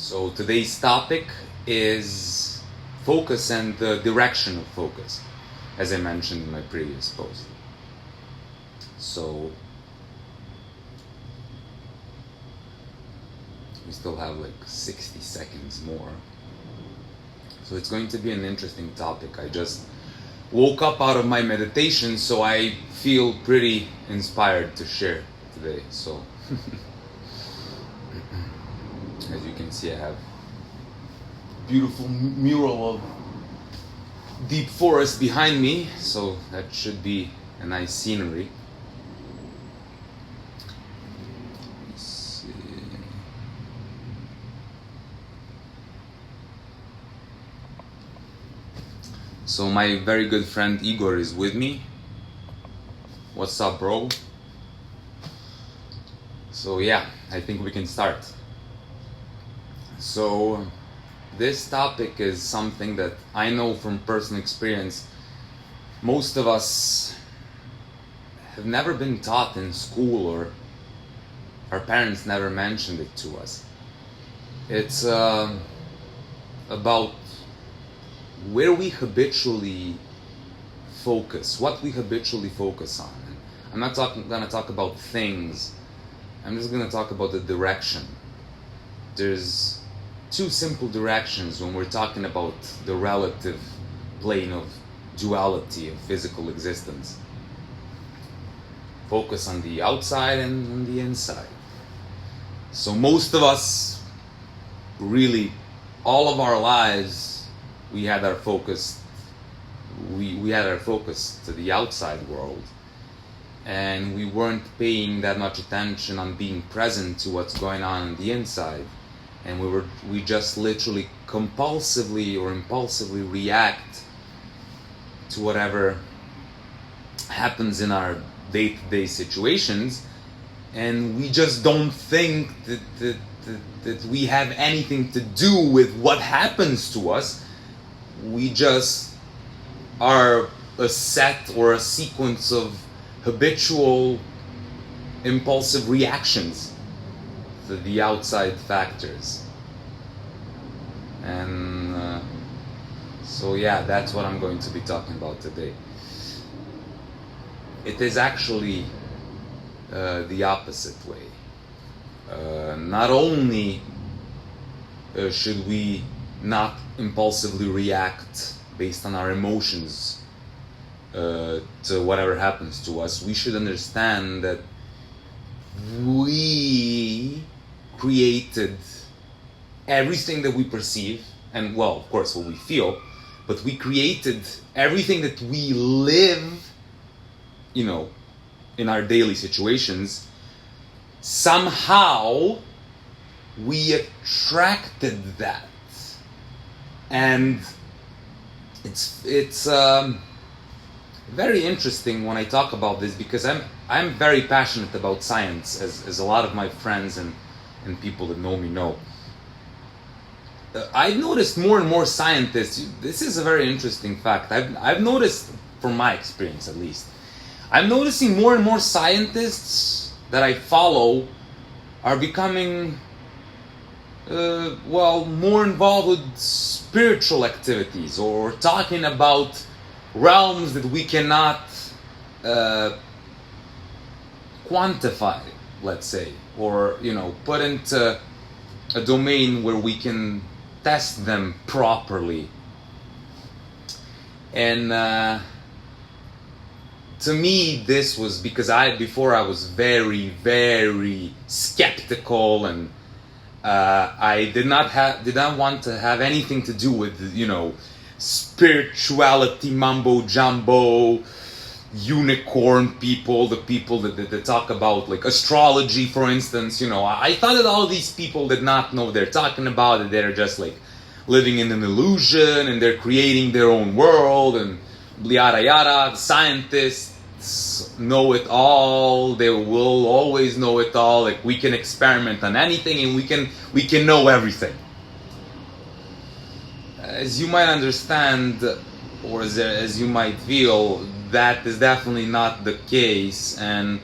So today's topic is focus and the direction of focus, as I mentioned in my previous post. So we still have like 60 seconds more. So it's going to be an interesting topic. I just woke up out of my meditation, so I feel pretty inspired to share today. So as you can see, I have beautiful mural of deep forest behind me, so that should be a nice scenery. Let's see. So my very good friend Igor is with me. What's up, bro? So yeah, I think we can start. So this topic is something that I know from personal experience. Most of us have never been taught in school, or our parents never mentioned it to us. It's about where we habitually focus, what we habitually focus on. I'm not gonna talk about things. I'm just gonna talk about the direction. There's two simple directions when we're talking about the relative plane of duality of physical existence. Focus on the outside and on the inside. So most of us, really, all of our lives, we had our focus to the outside world, and we weren't paying that much attention on being present to what's going on the inside. And we just literally compulsively or impulsively react to whatever happens in our day-to-day situations, and we just don't think that we have anything to do with what happens to us. We just are a set or a sequence of habitual impulsive reactions to the outside factors. And so yeah, that's what I'm going to be talking about today. It is actually the opposite way. Not only should we not impulsively react based on our emotions to whatever happens to us, we should understand that we created everything that we perceive, and well, of course, what we feel, but we created everything that we live, in our daily situations. Somehow we attracted that, and it's very interesting when I talk about this, because I'm very passionate about science, as a lot of my friends and people that know me know. I've noticed more and more scientists. This is a very interesting fact. I've noticed, from my experience at least, I'm noticing more and more scientists that I follow are becoming more involved with spiritual activities, or talking about realms that we cannot quantify, let's say, or put into a domain where we can test them properly. And to me, this was because before I was very, very skeptical, and I did not want to have anything to do with spirituality, mumbo jumbo, unicorn people, the people that talk about like astrology, for instance. I thought that all these people did not know what they're talking about, that they're just like living in an illusion, and they're creating their own world, and yada yada. The scientists know it all. They will always know it all. Like, we can experiment on anything, and we can know everything. As you might understand, or as you might feel, that is definitely not the case, and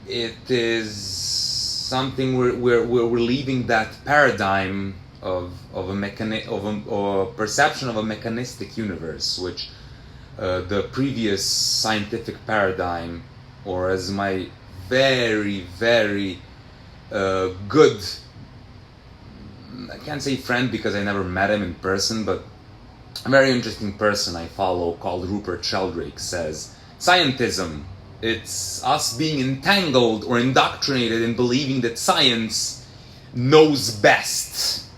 it is something we're leaving that paradigm of a perception of a mechanistic universe, which the previous scientific paradigm, or as my very good, I can't say friend because I never met him in person, but a very interesting person I follow called Rupert Sheldrake says, scientism, it's us being entangled or indoctrinated in believing that science knows best.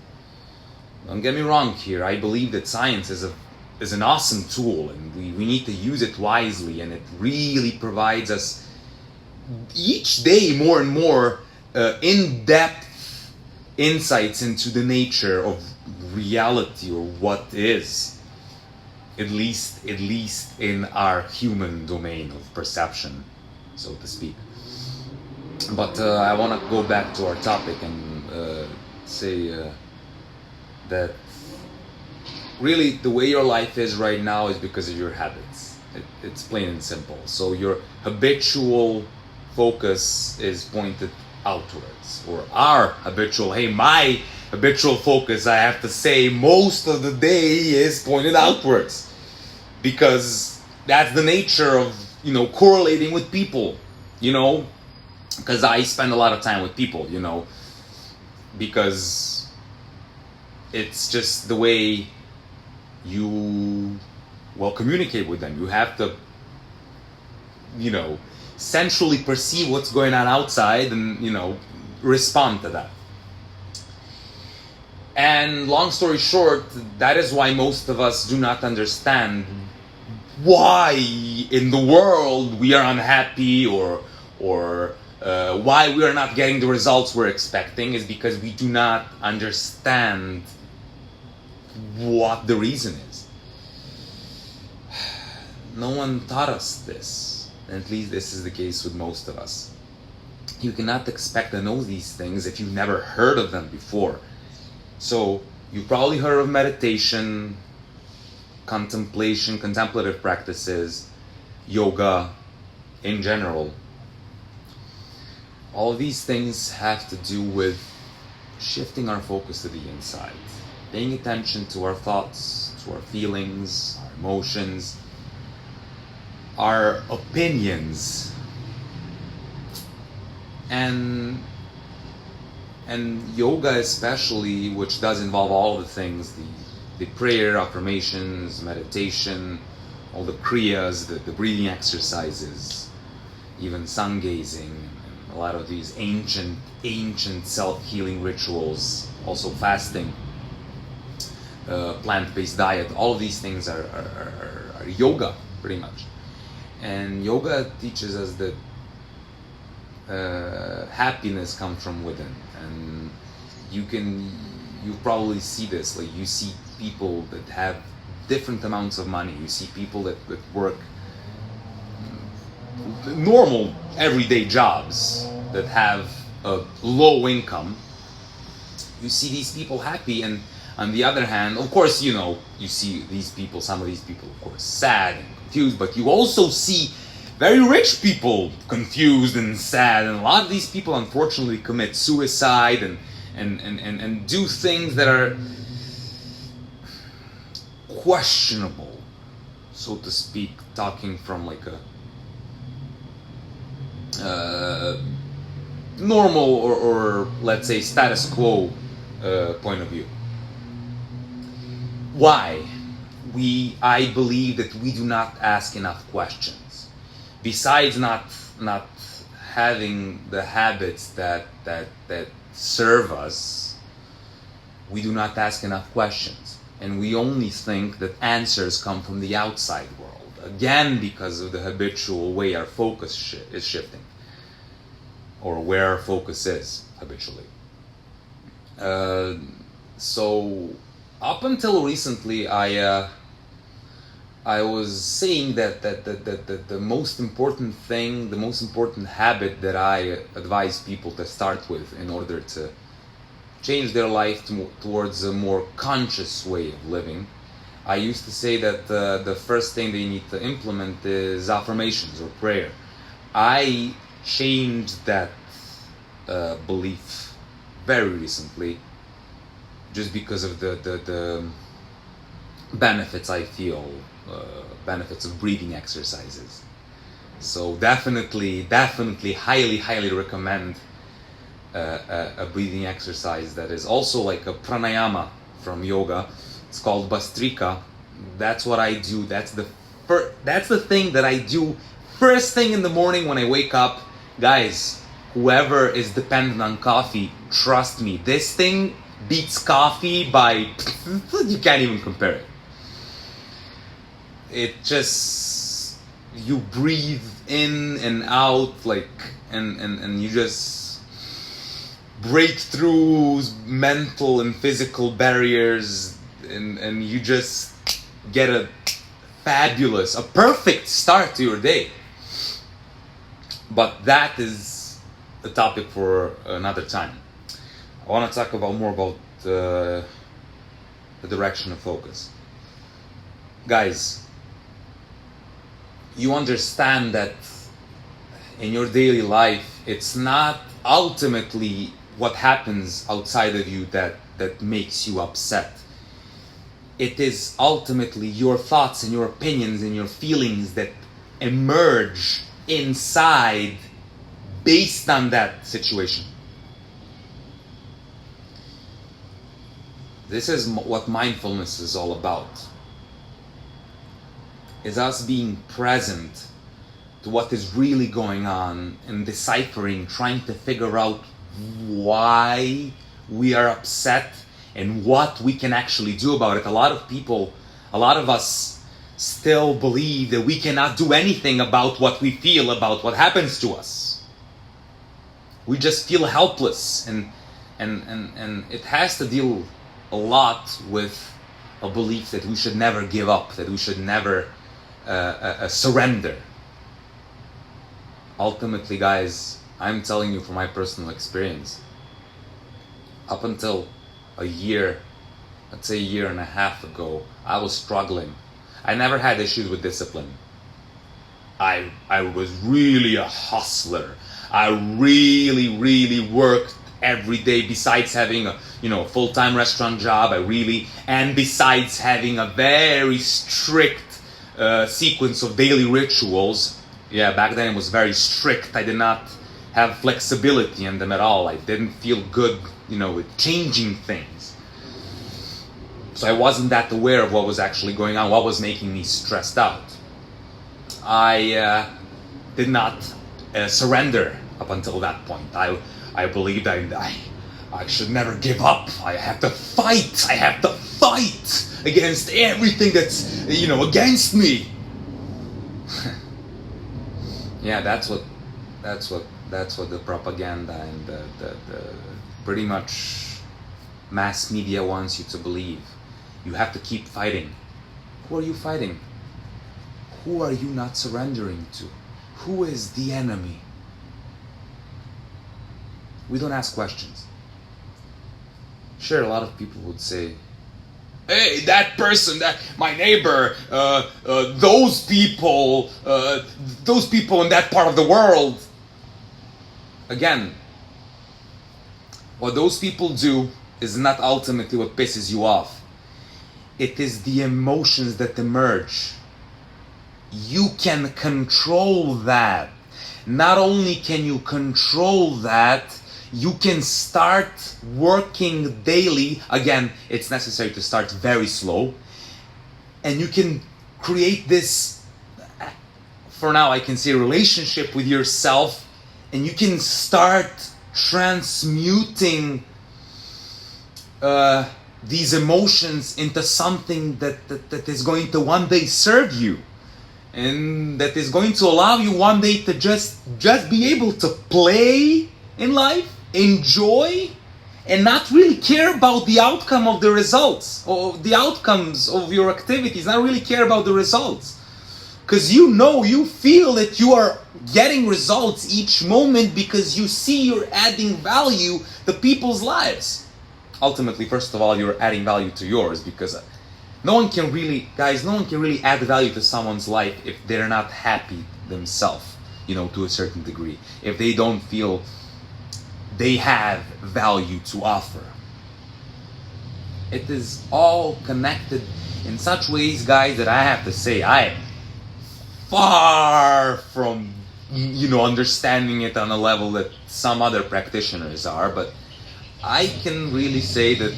Don't get me wrong here, I believe that science is an awesome tool, and we need to use it wisely, and it really provides us each day more and more in-depth insights into the nature of reality, or what is, at least in our human domain of perception, so to speak. But I want to go back to our topic and say that really the way your life is right now is because of your habits. It's plain and simple. So your habitual focus is pointed outwards, or my habitual focus, I have to say, most of the day is pointed outwards, because that's the nature of, correlating with people, because I spend a lot of time with people, because it's just the way you communicate with them. You have to centrally perceive what's going on outside and respond to that. And long story short, that is why most of us do not understand why in the world we are unhappy, or why we are not getting the results we're expecting, is because we do not understand what the reason is. No one taught us this, and at least this is the case with most of us. You cannot expect to know these things if you've never heard of them before. So you probably heard of meditation, contemplation, contemplative practices, yoga in general. All these things have to do with shifting our focus to the inside, paying attention to our thoughts, to our feelings, our emotions, our opinions, and yoga especially, which does involve all the things, the prayer, affirmations, meditation, all the kriyas, the breathing exercises, even sun gazing, and a lot of these ancient self-healing rituals, also fasting, plant-based diet. All of these things are yoga, pretty much. And yoga teaches us that happiness comes from within, and you probably see this, like you see people that have different amounts of money, you see people that work normal everyday jobs that have a low income. You see these people happy, and on the other hand, of course, you see some of these people, of course, sad and confused, but you also see very rich people confused and sad, and a lot of these people unfortunately commit suicide and do things that are questionable, so to speak, talking from like a normal or let's say status quo point of view. Why? I believe that we do not ask enough questions. Besides not having the habits that serve us, we do not ask enough questions, and we only think that answers come from the outside world. Again, because of the habitual way our focus is shifting, or where our focus is habitually. So up until recently, I was saying that the most important thing, the most important habit that I advise people to start with in order to change their life towards a more conscious way of living, I used to say that the first thing they need to implement is affirmations or prayer. I changed that belief very recently, just because of the benefits I feel, benefits of breathing exercises. So definitely, highly recommend a breathing exercise that is also like a pranayama from yoga. It's called Bastrika. That's what I do. That's the thing that I do first thing in the morning when I wake up. Guys, whoever is dependent on coffee, trust me, this thing beats coffee by you can't even compare it. It just, you breathe in and out, like, and you just break through mental and physical barriers, and you just get a perfect start to your day. But that is a topic for another time. I want to talk more about the direction of focus. Guys, you understand that in your daily life, it's not ultimately what happens outside of you that makes you upset. It is ultimately your thoughts and your opinions and your feelings that emerge inside based on that situation. This is what mindfulness is all about. Is us being present to what is really going on and deciphering, trying to figure out why we are upset and what we can actually do about it. A lot of us still believe that we cannot do anything about what we feel, about what happens to us. We just feel helpless, and it has to deal a lot with a belief that we should never give up, that we should never surrender. Ultimately, guys, I'm telling you from my personal experience, up until a year, let's say a year and a half ago, I was struggling. I never had issues with discipline. I was really a hustler. I really worked every day. Besides having a full-time restaurant job, and besides having a very strict sequence of daily rituals. Yeah, back then it was very strict. I did not have flexibility in them at all. I didn't feel good, with changing things. So I wasn't that aware of what was actually going on, what was making me stressed out. I did not surrender up until that point. I believed I should never give up. I have to fight against everything that's against me. Yeah, that's what the propaganda and the pretty much mass media wants you to believe. You have to keep fighting. Who are you fighting? Who are you not surrendering to? Who is the enemy? We don't ask questions. Sure, a lot of people would say, hey, that person, that my neighbor, those people in that part of the world. Again, what those people do is not ultimately what pisses you off. It is the emotions that emerge. You can control that. Not only can you control that, you can start working daily. Again, it's necessary to start very slow. And you can create this, for now I can say, relationship with yourself. And you can start transmuting these emotions into something that is going to one day serve you. And that is going to allow you one day to just be able to play in life, enjoy, and not really care about the outcome of the results or the outcomes of your activities, not really care about the results. Because you feel that you are getting results each moment because you see you're adding value to people's lives. Ultimately, first of all, you're adding value to yours, because no one can really add value to someone's life if they're not happy themselves, to a certain degree. If they don't feel they have value to offer. It is all connected in such ways, guys, that I have to say I am far from, understanding it on a level that some other practitioners are, but I can really say that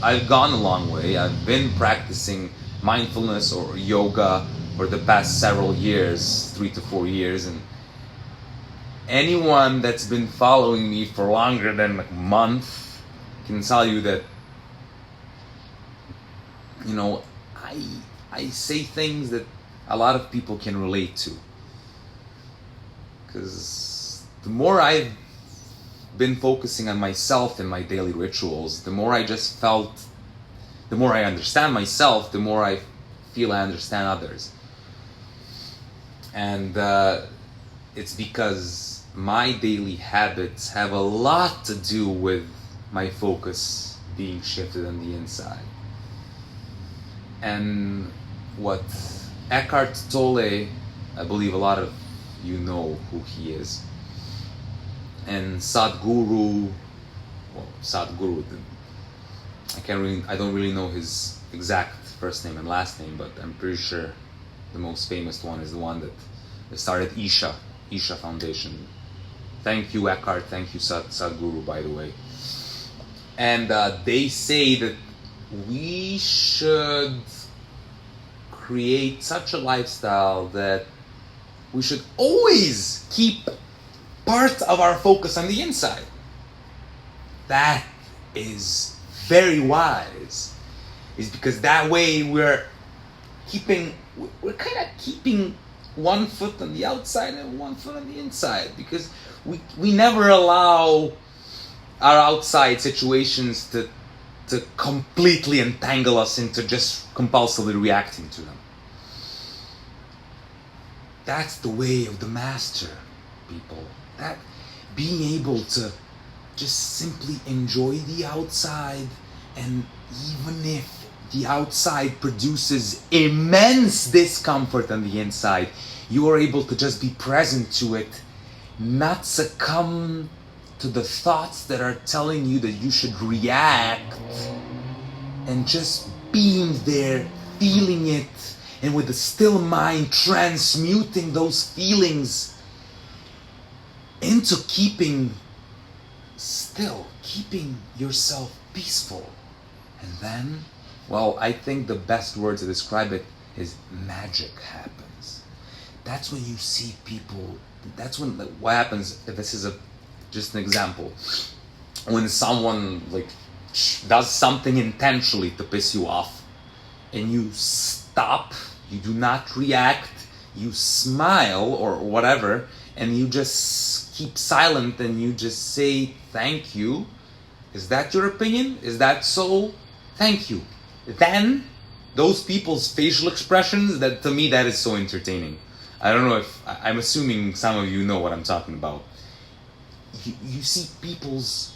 I've gone a long way. I've been practicing mindfulness or yoga for the past several years, 3 to 4 years, and anyone that's been following me for longer than a month can tell you that, I say things that a lot of people can relate to. Because the more I've been focusing on myself and my daily rituals, the more I just felt, the more I understand myself, the more I feel I understand others. And it's because my daily habits have a lot to do with my focus being shifted on the inside. And what Eckhart Tolle, I believe a lot of you know who he is, and Sadhguru, I don't really know his exact first name and last name, but I'm pretty sure the most famous one is the one that started Isha Foundation. Thank you, Eckhart. Thank you, Sadhguru, by the way. And they say that we should create such a lifestyle that we should always keep part of our focus on the inside. That is very wise. It's because that way we're kind of keeping one foot on the outside and one foot on the inside, because we never allow our outside situations to completely entangle us into just compulsively reacting to them. That's the way of the master, people. That being able to just simply enjoy the outside, and even if the outside produces immense discomfort on the inside, you are able to just be present to it, not succumb to the thoughts that are telling you that you should react, and just being there, feeling it, and with a still mind transmuting those feelings into keeping still, keeping yourself peaceful. And then, well, I think the best word to describe it is magic happens. That's when you see people, that's when, what happens, if this is just an example, when someone does something intentionally to piss you off, and you stop, you do not react, you smile or whatever, and you just keep silent and you just say thank you. Is that your opinion? Is that so? Thank you. Then those people's facial expressions, that to me, that is so entertaining. I don't know if, I'm assuming some of you know what I'm talking about. You see people's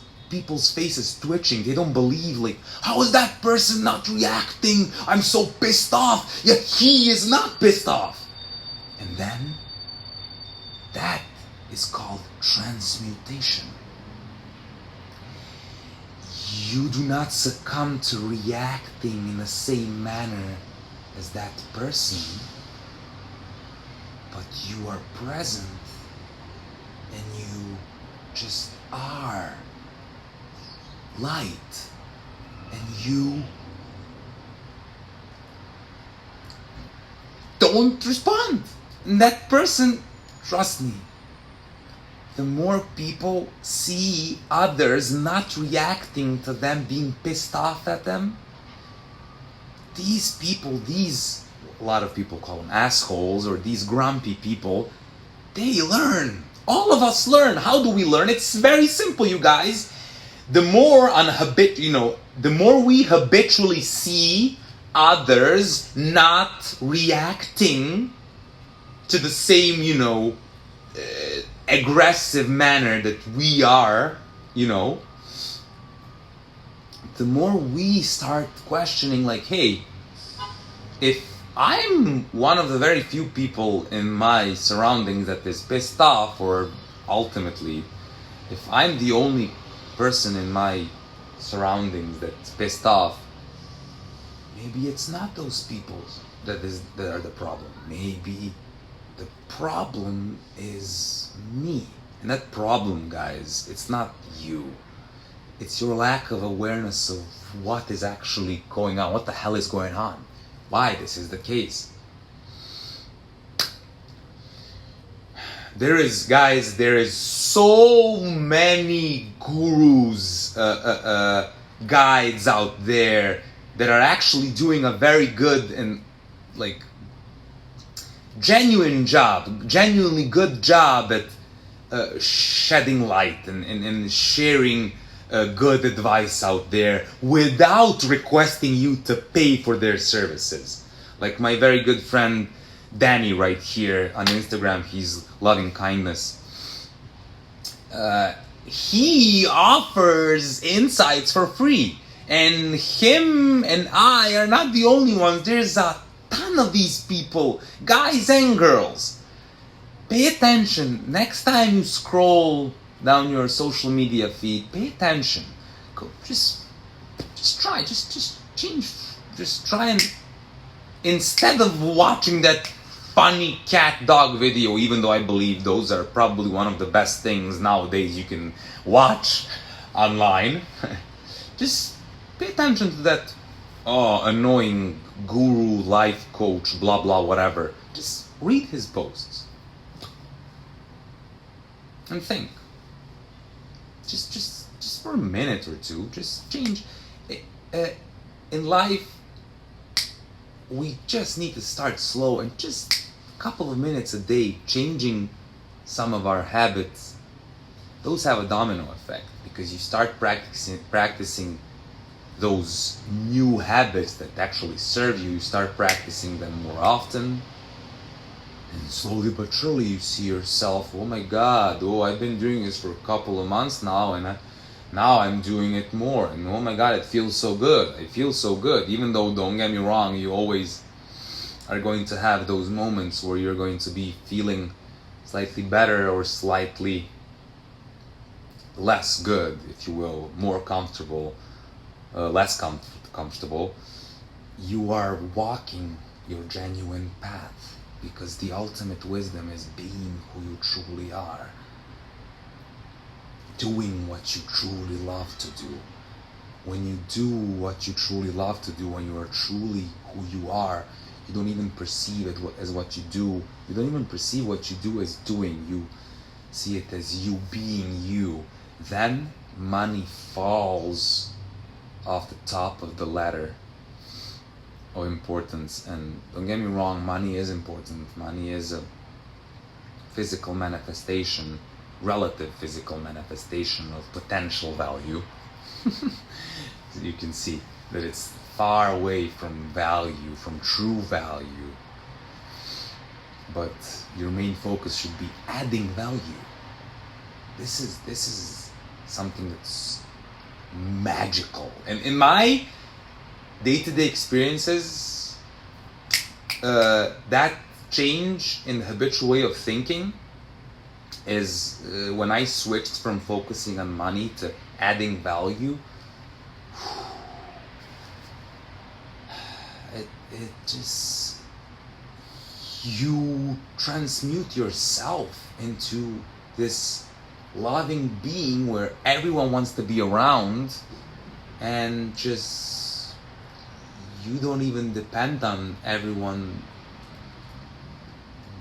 faces twitching. They don't believe, how is that person not reacting? I'm so pissed off. Yet he is not pissed off. And then that is called transmutation. You do not succumb to reacting in the same manner as that person, but you are present and you just are light, and you don't respond. And that person, trust me, the more people see others not reacting to them being pissed off at them, these people, a lot of people call them assholes, or these grumpy people, they learn. All of us learn. How do we learn? It's very simple, you guys. The more the more we habitually see others not reacting to the same, aggressive manner that we are, the more we start questioning, hey, if I'm one of the very few people in my surroundings that is pissed off, or ultimately If I'm the only person in my surroundings that's pissed off, maybe it's not those people that are the problem. Maybe the problem is me. And that problem, guys, it's not you. It's your lack of awareness of what is actually going on. What the hell is going on? Why this is the case? There is so many gurus, guides out there that are actually doing a very good and like genuinely good job at shedding light and sharing good advice out there without requesting you to pay for their services. Like my very good friend Danny right here on Instagram, he's Loving Kindness. He offers insights for free, and him and I are not the only ones. There's a ton of these people, guys and girls. Pay attention. Next time you scroll down your social media feed, pay attention. Go, just try, just change, just try and instead of watching that funny cat dog video, even though I believe those are probably one of the best things nowadays you can watch online, just pay attention to that annoying guru, life coach, blah blah whatever. Just read his posts and think. Just for a minute or two, just change. In life, we just need to start slow and just a couple of minutes a day changing some of our habits. Those have a domino effect because you start practicing those new habits that actually serve you. You start practicing them more often, and slowly but surely you see yourself, oh my god, I've been doing this for a couple of months now, and now I'm doing it more, and oh my god, it feels so good. I feel so good. Even though, don't get me wrong, you always are going to have those moments where you're going to be feeling slightly better or slightly less good, if you will, more comfortable, less comfortable. You are walking your genuine path, because the ultimate wisdom is being who you truly are, doing what you truly love to do. When you do what you truly love to do, when you are truly who you are, you don't even perceive it as what you do. You don't even perceive what you do as doing. You see it as you being you. Then money falls off the top of the ladder of importance. And don't get me wrong, money is important. Money is a physical manifestation, relative physical manifestation of potential value. So you can see that it's far away from value, from true value. But your main focus should be adding value. This is something that's magical. And in my day-to-day experiences, that change in the habitual way of thinking is when I switched from focusing on money to adding value. It just, you transmute yourself into this loving being where everyone wants to be around, and just you don't even depend on everyone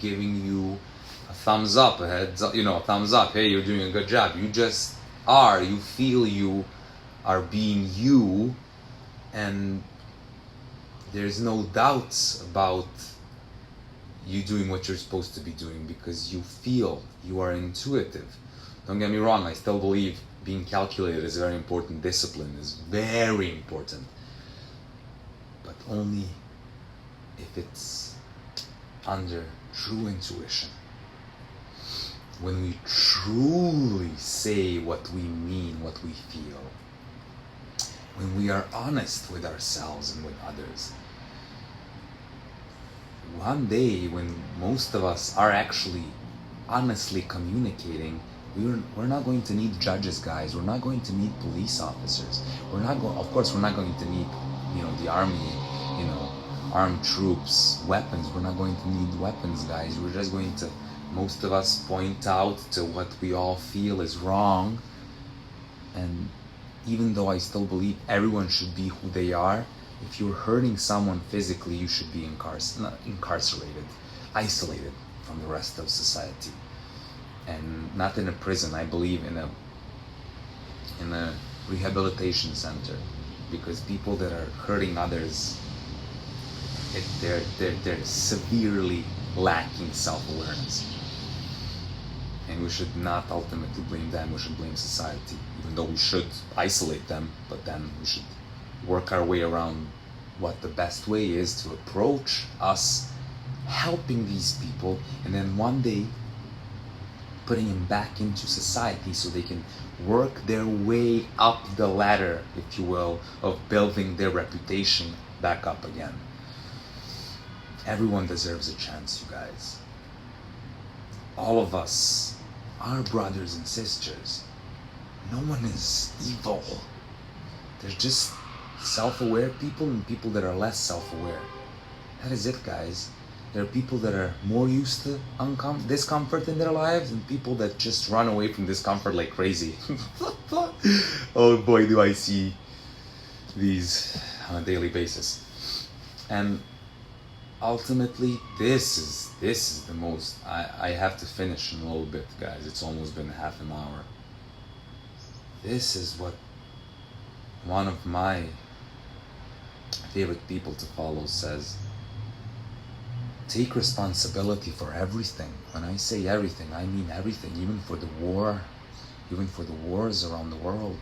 giving you a thumbs up, a heads up, a thumbs up, hey, you're doing a good job. You just are, you feel you are being you, and there's no doubts about you doing what you're supposed to be doing, because you feel, you are intuitive. Don't get me wrong, I still believe being calculated is very important. Discipline is very important, but only if it's under true intuition. When we truly say what we mean, what we feel, when we are honest with ourselves and with others. One day, when most of us are actually honestly communicating, We're not going to need judges, guys. We're not going to need police officers. Of course, we're not going to need, the army, armed troops, weapons. We're not going to need weapons, guys. We're just going to, most of us, point out to what we all feel is wrong. And even though I still believe everyone should be who they are, if you're hurting someone physically, you should be incarcerated, isolated from the rest of society, and not in a prison. I believe in a rehabilitation center, because people that are hurting others, they're severely lacking self-awareness, and we should not ultimately blame them. We should blame society, even though we should isolate them, but then we should work our way around what the best way is to approach us helping these people, and then one day putting them back into society so they can work their way up the ladder, if you will, of building their reputation back up again. Everyone deserves a chance, you guys. All of us are brothers and sisters. No one is evil. There's just self-aware people and people that are less self-aware. That is it, guys. There are people that are more used to discomfort in their lives, and people that just run away from discomfort like crazy. Oh boy, do I see these on a daily basis. And ultimately, this is the most. I have to finish in a little bit, guys. It's almost been half an hour. This is what one of my favorite people to follow says. Take responsibility for everything. When I say everything, I mean everything, even for the war, even for the wars around the world.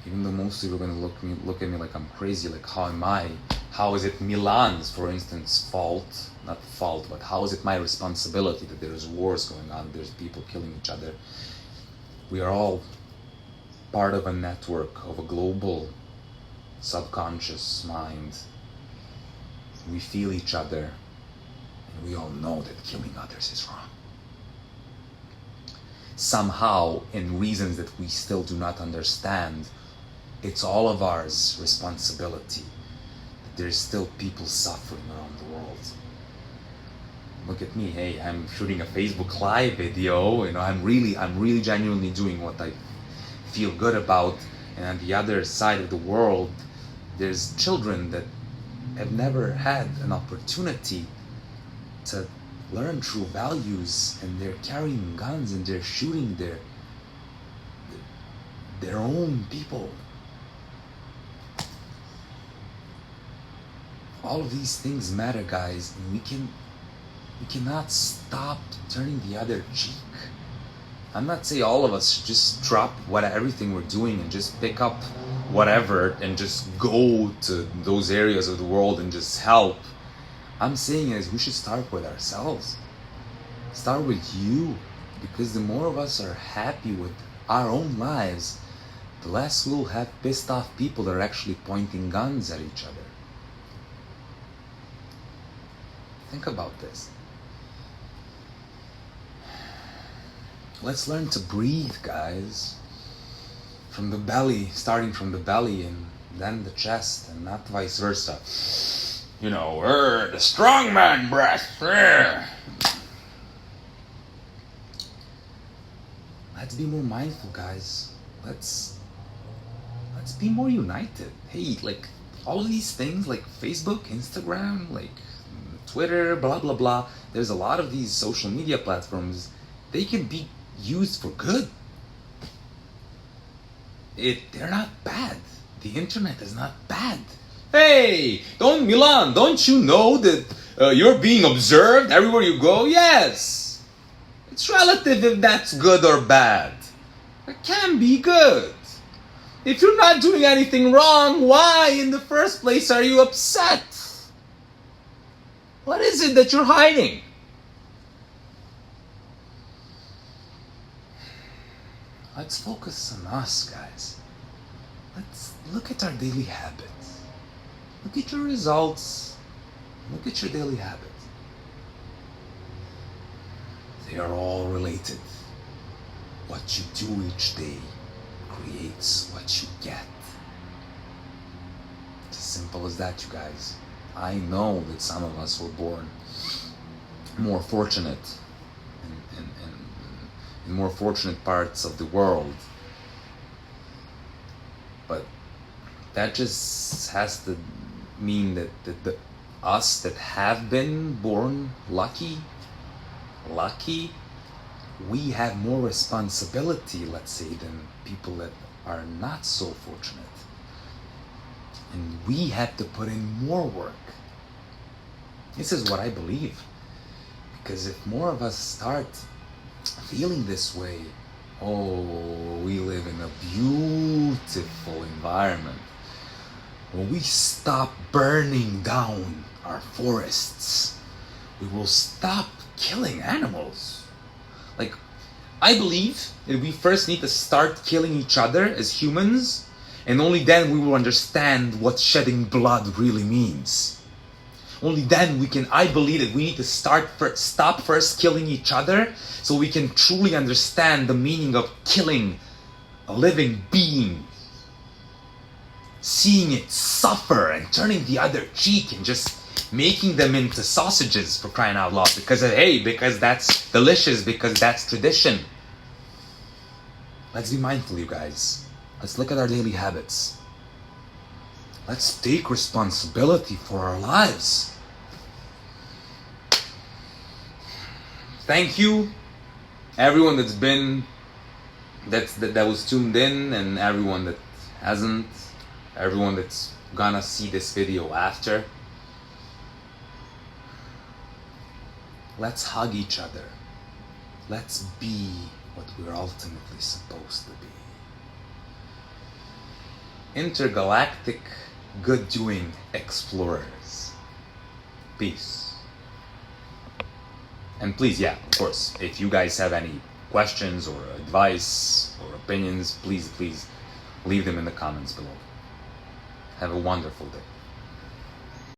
Even though mostly we're going to look at me like I'm crazy, like how is it Milan's, for instance, fault, not fault, but how is it my responsibility that there's wars going on, there's people killing each other? We are all part of a network, of a global subconscious mind. We feel each other, and we all know that killing others is wrong. Somehow, in reasons that we still do not understand, it's all of ours responsibility that there's still people suffering around the world. Look at me, hey, I'm shooting a Facebook Live video, I'm really genuinely doing what I feel good about, and on the other side of the world, there's children that have never had an opportunity to learn true values, and they're carrying guns and they're shooting their own people. All of these things matter, guys, and we cannot stop turning the other cheek. I'm not saying all of us should just drop everything we're doing and just pick up whatever and just go to those areas of the world and just help. I'm saying is we should start with ourselves. Start with you, because the more of us are happy with our own lives, the less we'll have pissed off people that are actually pointing guns at each other. Think about this. Let's learn to breathe, guys. From the belly, starting from the belly and then the chest, and not vice versa. The strongman breath. Let's be more mindful, guys. Let's be more united. Hey, like all of these things, like Facebook, Instagram, like Twitter, blah blah blah. There's a lot of these social media platforms. They can be used for good. They're not bad. The internet is not bad. Hey, Milan, don't you know that you're being observed everywhere you go? Yes. It's relative if that's good or bad. It can be good. If you're not doing anything wrong, why in the first place are you upset? What is it that you're hiding? Let's focus on us, guys. Let's look at our daily habits. Look at your results. Look at your daily habits. They are all related. what you do each day creates what you get. It's as simple as that, you guys. I know that some of us were born more fortunate in more fortunate parts of the world, but that just has to mean that the us that have been born lucky, we have more responsibility, let's say, than people that are not so fortunate. And we have to put in more work. This is what I believe. Because if more of us start feeling this way, we live in a beautiful environment. When we stop burning down our forests, we will stop killing animals. Like, I believe that we first need to start killing each other as humans, and only then we will understand what shedding blood really means. Only then I believe that we need to stop first killing each other, so we can truly understand the meaning of killing a living being. Seeing it suffer and turning the other cheek and just making them into sausages, for crying out loud, because that's delicious, because that's tradition. Let's be mindful, you guys. Let's look at our daily habits. Let's take responsibility for our lives. Thank you, everyone that was tuned in, and everyone that hasn't, everyone that's gonna see this video after. Let's hug each other. Let's be what we're ultimately supposed to be. Intergalactic good-doing explorers. Peace. And please, of course, if you guys have any questions or advice or opinions, please leave them in the comments below. Have a wonderful day.